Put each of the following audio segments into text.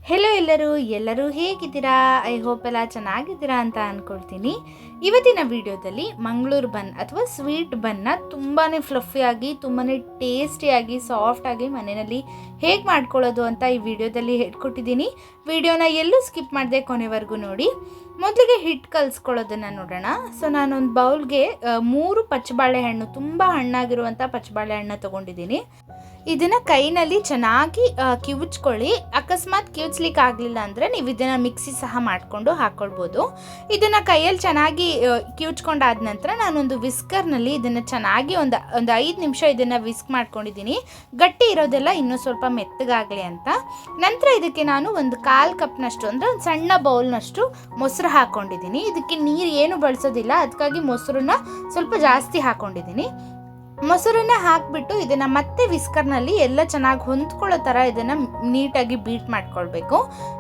Hello ಎಲ್ಲರೂ ಹೇಗಿದ್ದೀರಾ? I hope ಎಲ್ಲ ಚೆನ್ನಾಗಿದ್ದೀರಾ ಅಂತ ಅಂದ್ಕೊಳ್ತೀನಿ. ಇವತ್ತಿನ ವಿಡಿಯೋದಲ್ಲಿ ಮಂಗಳೂರು ಬನ್ ಅಥವಾ ಸ್ವೀಟ್ ಬನ್ನ ತುಂಬಾ ಫ್ಲಫಿಯಾಗಿ ತುಂಬಾ ಟೇಸ್ಟಿಯಾಗಿ ಸಾಫ್ಟಾಗಿ ಮನೆಯಲ್ಲಿ ಹೇಗೆ ಮಾಡ್ಕೊಳ್ಳೋದು ಅಂತ ಈ ವಿಡಿಯೋದಲ್ಲಿ ಹೇಳ್ಕೊಟ್ಟಿದ್ದೀನಿ. ವಿಡಿಯೋನ ಎಲ್ಲೂ ಸ್ಕಿಪ್ ಮಾಡದೆ ಕೊನೆವರೆಗೂ ನೋಡಿ. ಮೊದಲಿಗೆ ಹಿಟ್ಟು ಕಲಿಸ್ಕೊಳ್ಳೋದನ್ನು ನೋಡೋಣ. ಸೊ ನಾನೊಂದು ಬೌಲ್ಗೆ 3 ಪಚ್ಚಬಾಳೆಹಣ್ಣು, ತುಂಬ ಹಣ್ಣಾಗಿರುವಂಥ ಪಚ್ಚಬಾಳೆಹಣ್ಣು ತೊಗೊಂಡಿದ್ದೀನಿ. ಇದನ್ನು ಕೈನಲ್ಲಿ ಚೆನ್ನಾಗಿ ಕಿವುಚ್ಕೊಳ್ಳಿ. ಅಕಸ್ಮಾತ್ ಕಿವುಚ್ಲಿಕ್ಕೆ ಆಗಲಿಲ್ಲ ಅಂದರೆ ನೀವು ಇದನ್ನು ಮಿಕ್ಸಿ ಸಹ ಮಾಡಿಕೊಂಡು ಹಾಕ್ಕೊಳ್ಬೋದು. ಇದನ್ನು ಕೈಯಲ್ಲಿ ಚೆನ್ನಾಗಿ ಕಿವುಚ್ಕೊಂಡಾದ ನಂತರ ನಾನೊಂದು ವಿಸ್ಕರ್ನಲ್ಲಿ ಇದನ್ನು ಚೆನ್ನಾಗಿ ಒಂದು 5 ನಿಮಿಷ ಇದನ್ನು ವಿಸ್ಕ್ ಮಾಡ್ಕೊಂಡಿದ್ದೀನಿ. ಗಟ್ಟಿ ಇರೋದೆಲ್ಲ ಇನ್ನೂ ಸ್ವಲ್ಪ ಮೆತ್ತಗಾಗಲಿ ಅಂತ. ನಂತರ ಇದಕ್ಕೆ ನಾನು ಒಂದು 1/4 ಕಪ್ನಷ್ಟು ಅಂದರೆ ಒಂದು ಸಣ್ಣ ಬೌಲ್ನಷ್ಟು ಮೊಸರು ಹಾಕ್ಕೊಂಡಿದ್ದೀನಿ. ಇದಕ್ಕೆ ನೀರು ಏನು ಬಳಸೋದಿಲ್ಲ, ಅದಕ್ಕಾಗಿ ಮೊಸರನ್ನ ಸ್ವಲ್ಪ ಜಾಸ್ತಿ ಹಾಕ್ಕೊಂಡಿದ್ದೀನಿ. ಮೊಸರನ್ನ ಹಾಕಿಬಿಟ್ಟು ಇದನ್ನು ಮತ್ತೆ ವಿಸ್ಕರ್ನಲ್ಲಿ ಎಲ್ಲ ಚೆನ್ನಾಗಿ ಹೊಂದ್ಕೊಳ್ಳೋ ಥರ ಇದನ್ನು ನೀಟಾಗಿ ಬೀಟ್ ಮಾಡ್ಕೊಳ್ಬೇಕು.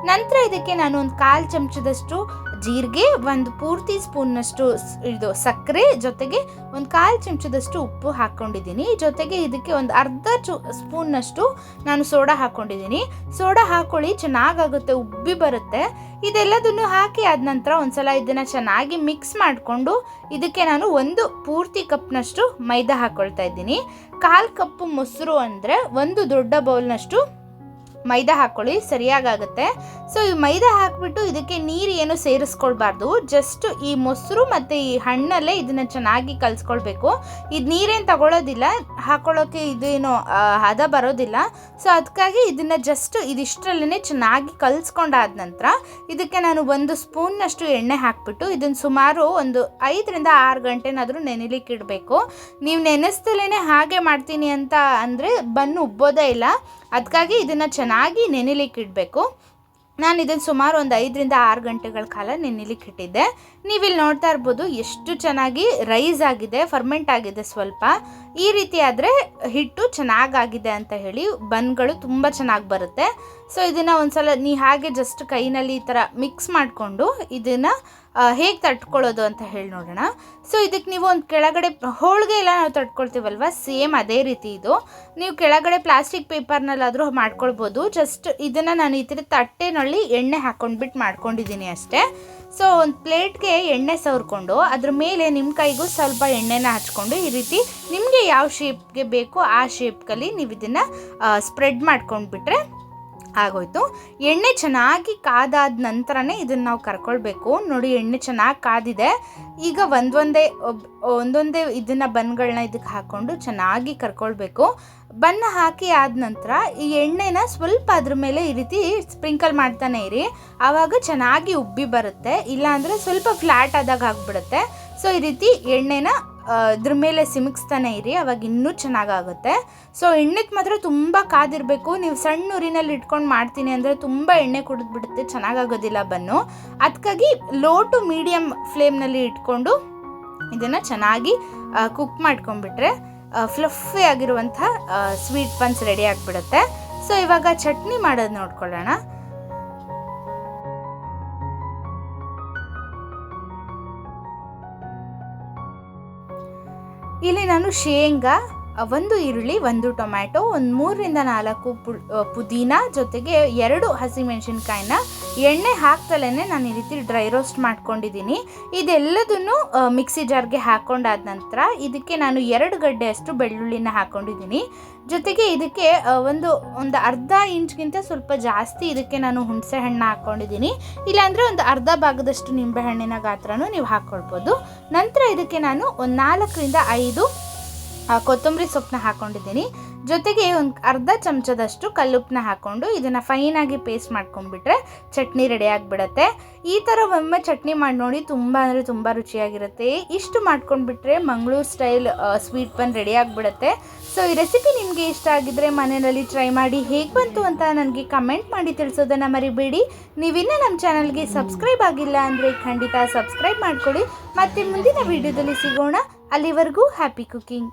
ನಂತರ ಇದಕ್ಕೆ ನಾನು ಒಂದು 1/4 ಚಮಚದಷ್ಟು ಜೀರಿಗೆ, ಒಂದು ಪೂರ್ತಿ ಸ್ಪೂನ್ನಷ್ಟು ಇದು ಸಕ್ಕರೆ, ಜೊತೆಗೆ ಒಂದು 1/4 ಚಮಚದಷ್ಟು ಉಪ್ಪು ಹಾಕ್ಕೊಂಡಿದ್ದೀನಿ. ಜೊತೆಗೆ ಇದಕ್ಕೆ ಒಂದು ಅರ್ಧ ಸ್ಪೂನ್ನಷ್ಟು ನಾನು ಸೋಡಾ ಹಾಕ್ಕೊಂಡಿದ್ದೀನಿ. ಸೋಡಾ ಹಾಕ್ಕೊಳ್ಳಿ, ಚೆನ್ನಾಗಾಗುತ್ತೆ, ಉಬ್ಬಿ ಬರುತ್ತೆ. ಇದೆಲ್ಲದನ್ನು ಹಾಕಿ ಆದ ನಂತರ ಒಂದ್ಸಲ ಇದನ್ನು ಚೆನ್ನಾಗಿ ಮಿಕ್ಸ್ ಮಾಡಿಕೊಂಡು ಇದಕ್ಕೆ ನಾನು ಒಂದು ಪೂರ್ತಿ ಕಪ್ನಷ್ಟು ಮೈದಾ ಹಾಕ್ಕೊಳ್ತಾ ಇದ್ದೀನಿ. 1/4 ಕಪ್ ಮೊಸರು ಅಂದರೆ ಒಂದು ದೊಡ್ಡ ಬೌಲ್ನಷ್ಟು ಮೈದಾ ಹಾಕ್ಕೊಳ್ಳಿ, ಸರಿಯಾಗುತ್ತೆ. ಸೊ ಈ ಮೈದಾ ಹಾಕಿಬಿಟ್ಟು ಇದಕ್ಕೆ ನೀರು ಏನು ಸೇರಿಸ್ಕೊಳ್ಬಾರ್ದು, ಜಸ್ಟ್ ಈ ಮೊಸರು ಮತ್ತು ಈ ಹಣ್ಣಲ್ಲೇ ಇದನ್ನು ಚೆನ್ನಾಗಿ ಕಲಿಸ್ಕೊಳ್ಬೇಕು. ಇದು ನೀರೇನು ತಗೊಳ್ಳೋದಿಲ್ಲ, ಹಾಕ್ಕೊಳ್ಳೋಕ್ಕೆ ಇದೇನು ಹದ ಬರೋದಿಲ್ಲ. ಸೊ ಅದಕ್ಕಾಗಿ ಇದನ್ನು ಜಸ್ಟ್ ಇದಿಷ್ಟರಲ್ಲೇ ಚೆನ್ನಾಗಿ ಕಲಿಸ್ಕೊಂಡಾದ ನಂತರ ಇದಕ್ಕೆ ನಾನು 1 ಸ್ಪೂನ್ನಷ್ಟು ಎಣ್ಣೆ ಹಾಕಿಬಿಟ್ಟು ಇದನ್ನು ಸುಮಾರು ಒಂದು 5 ರಿಂದ 6 ಗಂಟೆನಾದರೂ ನೆನೆಲಿಕ್ಕೆ ಇಡಬೇಕು. ನೀವು ನೆನೆಸ್ದಲೇ ಹಾಗೆ ಮಾಡ್ತೀನಿ ಅಂತ ಅಂದರೆ ಬನ್ನು ಉಬ್ಬೋದೇ ಇಲ್ಲ, ಅದಕ್ಕಾಗಿ ಇದನ್ನು ಚೆನ್ನಾಗಿ ನೆನೆಲಿಕ್ಕೆ ಇಡಬೇಕು. ನಾನು ಇದನ್ನು ಸುಮಾರು ಒಂದು 5 ರಿಂದ 6 ಗಂಟೆಗಳ ಕಾಲ ನೆನೆಲಿಕ್ಕೆ ಇಟ್ಟಿದ್ದೆ. ನೀವಿಲ್ಲಿ ನೋಡ್ತಾ ಇರ್ಬೋದು ಎಷ್ಟು ಚೆನ್ನಾಗಿ ರೈಸ್ ಆಗಿದೆ, ಫರ್ಮೆಂಟ್ ಆಗಿದೆ ಸ್ವಲ್ಪ. ಈ ರೀತಿ ಆದರೆ ಹಿಟ್ಟು ಚೆನ್ನಾಗಾಗಿದೆ ಅಂತ ಹೇಳಿ ಬನ್ಗಳು ತುಂಬ ಚೆನ್ನಾಗಿ ಬರುತ್ತೆ. ಸೊ ಇದನ್ನು ಒಂದ್ಸಲ ಹಾಗೆ ಜಸ್ಟ್ ಕೈನಲ್ಲಿ ಈ ಥರ ಮಿಕ್ಸ್ ಮಾಡಿಕೊಂಡು ಇದನ್ನು ಹೇಗೆ ತಟ್ಕೊಳ್ಳೋದು ಅಂತ ಹೇಳಿ ನೋಡೋಣ. ಸೊ ಇದಕ್ಕೆ ನೀವು ಒಂದು ಕೆಳಗಡೆ ಹೋಳಿಗೆ ಎಲ್ಲ ನಾವು ತಟ್ಕೊಳ್ತೀವಲ್ವ, ಸೇಮ್ ಅದೇ ರೀತಿ ಇದು. ನೀವು ಕೆಳಗಡೆ ಪ್ಲಾಸ್ಟಿಕ್ ಪೇಪರ್ನಲ್ಲಾದರೂ ಮಾಡ್ಕೊಳ್ಬೋದು. ಜಸ್ಟ್ ಇದನ್ನು ನಾನು ಈ ಥರ ತಟ್ಟೆನಲ್ಲಿ ಎಣ್ಣೆ ಹಾಕ್ಕೊಂಡ್ಬಿಟ್ಟು ಮಾಡ್ಕೊಂಡಿದ್ದೀನಿ ಅಷ್ಟೇ. ಸೊ ಒಂದು ಪ್ಲೇಟ್ಗೆ ಎಣ್ಣೆ ಸವರ್ಕೊಂಡು ಅದ್ರ ಮೇಲೆ ನಿಮ್ಮ ಕೈಗೂ ಸ್ವಲ್ಪ ಎಣ್ಣೆನ ಹಚ್ಕೊಂಡು ಈ ರೀತಿ ನಿಮಗೆ ಯಾವ ಶೇಪ್ಗೆ ಬೇಕೋ ಆ ಶೇಪ್ಗಲ್ಲಿ ನೀವು ಇದನ್ನು ಸ್ಪ್ರೆಡ್ ಮಾಡ್ಕೊಂಡ್ಬಿಟ್ರೆ ಆಗೋಯ್ತು. ಎಣ್ಣೆ ಚೆನ್ನಾಗಿ ಕಾದಾದ ನಂತರನೇ ಇದನ್ನು ನಾವು ಕರ್ಕೊಳ್ಬೇಕು. ನೋಡಿ, ಎಣ್ಣೆ ಚೆನ್ನಾಗಿ ಕಾದಿದೆ. ಈಗ ಒಂದೊಂದೇ ಇದನ್ನು ಬನ್ಗಳನ್ನ ಇದಕ್ಕೆ ಹಾಕ್ಕೊಂಡು ಚೆನ್ನಾಗಿ ಕರ್ಕೊಳ್ಬೇಕು. ಬನ್ನ ಹಾಕಿ ಆದ ನಂತರ ಈ ಎಣ್ಣೆನ ಸ್ವಲ್ಪ ಅದ್ರ ಮೇಲೆ ಈ ರೀತಿ ಸ್ಪ್ರಿಂಕಲ್ ಮಾಡ್ತಾನೆ ಇರಿ, ಆವಾಗ ಚೆನ್ನಾಗಿ ಉಬ್ಬಿ ಬರುತ್ತೆ. ಇಲ್ಲಾಂದರೆ ಸ್ವಲ್ಪ ಫ್ಲ್ಯಾಟ್ ಆದಾಗ ಆಗಿಬಿಡುತ್ತೆ. ಸೊ ಈ ರೀತಿ ಎಣ್ಣೆನ ಇದ್ರ ಮೇಲೆ ಸಿಮಿಕ್ಸ್ತಾನೆ ಇರಿ, ಅವಾಗ ಇನ್ನೂ ಚೆನ್ನಾಗಾಗುತ್ತೆ. ಸೊ ಎಣ್ಣೆಗೆ ಮಾತ್ರ ತುಂಬ ಕಾದಿರಬೇಕು. ನೀವು ಸಣ್ಣ ಉರಿನಲ್ಲಿ ಇಟ್ಕೊಂಡು ಮಾಡ್ತೀನಿ ಅಂದರೆ ತುಂಬ ಎಣ್ಣೆ ಕುಡಿದ್ಬಿಡುತ್ತೆ, ಚೆನ್ನಾಗಾಗೋದಿಲ್ಲ ಬನ್ನು. ಅದಕ್ಕಾಗಿ ಲೋ ಟು ಮೀಡಿಯಮ್ ಫ್ಲೇಮ್ನಲ್ಲಿ ಇಟ್ಕೊಂಡು ಇದನ್ನು ಚೆನ್ನಾಗಿ ಕುಕ್ ಮಾಡ್ಕೊಂಡ್ಬಿಟ್ರೆ ಫ್ಲಫಿ ಆಗಿರುವಂಥ ಸ್ವೀಟ್ ಬನ್ಸ್ ರೆಡಿ ಆಗಿಬಿಡುತ್ತೆ. ಸೊ ಇವಾಗ ಚಟ್ನಿ ಮಾಡೋದು ನೋಡ್ಕೊಳ್ಳೋಣ. ಇಲ್ಲಿ ನಾನು ಶೇಂಗಾ, 1 ಈರುಳ್ಳಿ, 1 ಟೊಮ್ಯಾಟೊ, ಒಂದು 3 ರಿಂದ 4 ಪುದೀನ, ಜೊತೆಗೆ 2 ಹಸಿಮೆಣಸಿನ್ಕಾಯಿನ ಎಣ್ಣೆ ಹಾಕ್ತಲೇ ನಾನು ಈ ರೀತಿ ಡ್ರೈ ರೋಸ್ಟ್ ಮಾಡ್ಕೊಂಡಿದ್ದೀನಿ. ಇದೆಲ್ಲದನ್ನು ಮಿಕ್ಸಿ ಜಾರ್ಗೆ ಹಾಕ್ಕೊಂಡಾದ ನಂತರ ಇದಕ್ಕೆ ನಾನು 2 ಗಡ್ಡೆಯಷ್ಟು ಬೆಳ್ಳುಳ್ಳಿನ ಹಾಕ್ಕೊಂಡಿದ್ದೀನಿ. ಜೊತೆಗೆ ಇದಕ್ಕೆ ಒಂದು ಅರ್ಧ ಇಂಚ್ಗಿಂತ ಸ್ವಲ್ಪ ಜಾಸ್ತಿ ಇದಕ್ಕೆ ನಾನು ಹುಣಸೆ ಹಣ್ಣು ಹಾಕ್ಕೊಂಡಿದ್ದೀನಿ. ಇಲ್ಲಾಂದರೆ ಒಂದು ಅರ್ಧ ಭಾಗದಷ್ಟು ನಿಂಬೆಹಣ್ಣಿನ ಗಾತ್ರನೂ ನೀವು ಹಾಕ್ಕೊಳ್ಬೋದು. ನಂತರ ಇದಕ್ಕೆ ನಾನು ಒಂದು 4 ರಿಂದ 5 ಕೊತ್ತಂಬರಿ ಸೊಪ್ಪನ್ನ ಹಾಕ್ಕೊಂಡಿದ್ದೀನಿ. ಜೊತೆಗೆ ಒಂದು ಅರ್ಧ ಚಮಚದಷ್ಟು ಕಲ್ಲುಪ್ಪನ್ನ ಹಾಕ್ಕೊಂಡು ಇದನ್ನು ಫೈನಾಗಿ ಪೇಸ್ಟ್ ಮಾಡ್ಕೊಂಡ್ಬಿಟ್ರೆ ಚಟ್ನಿ ರೆಡಿ ಆಗಿಬಿಡತ್ತೆ. ಈ ಥರ ಒಮ್ಮೆ ಚಟ್ನಿ ಮಾಡಿ ನೋಡಿ, ತುಂಬ ಅಂದರೆ ತುಂಬ ರುಚಿಯಾಗಿರುತ್ತೆ. ಇಷ್ಟು ಮಾಡ್ಕೊಂಡ್ಬಿಟ್ರೆ ಮಂಗಳೂರು ಸ್ಟೈಲ್ ಸ್ವೀಟ್ ಬನ್ ರೆಡಿ ಆಗಿಬಿಡುತ್ತೆ. ಸೊ ಈ ರೆಸಿಪಿ ನಿಮಗೆ ಇಷ್ಟ ಆಗಿದ್ದರೆ ಮನೆಯಲ್ಲಿ ಟ್ರೈ ಮಾಡಿ ಹೇಗೆ ಬಂತು ಅಂತ ನನಗೆ ಕಮೆಂಟ್ ಮಾಡಿ ತಿಳಿಸೋದನ್ನು ಮರಿಬೇಡಿ. ನೀವಿನ್ನೂ ನಮ್ಮ ಚಾನಲ್ಗೆ ಸಬ್ಸ್ಕ್ರೈಬ್ ಆಗಿಲ್ಲ ಅಂದರೆ ಖಂಡಿತ ಸಬ್ಸ್ಕ್ರೈಬ್ ಮಾಡ್ಕೊಳ್ಳಿ. ಮತ್ತು ಮುಂದಿನ ವಿಡಿಯೋದಲ್ಲಿ ಸಿಗೋಣ. ಅಲ್ಲಿವರೆಗೂ ಹ್ಯಾಪಿ ಕುಕಿಂಗ್.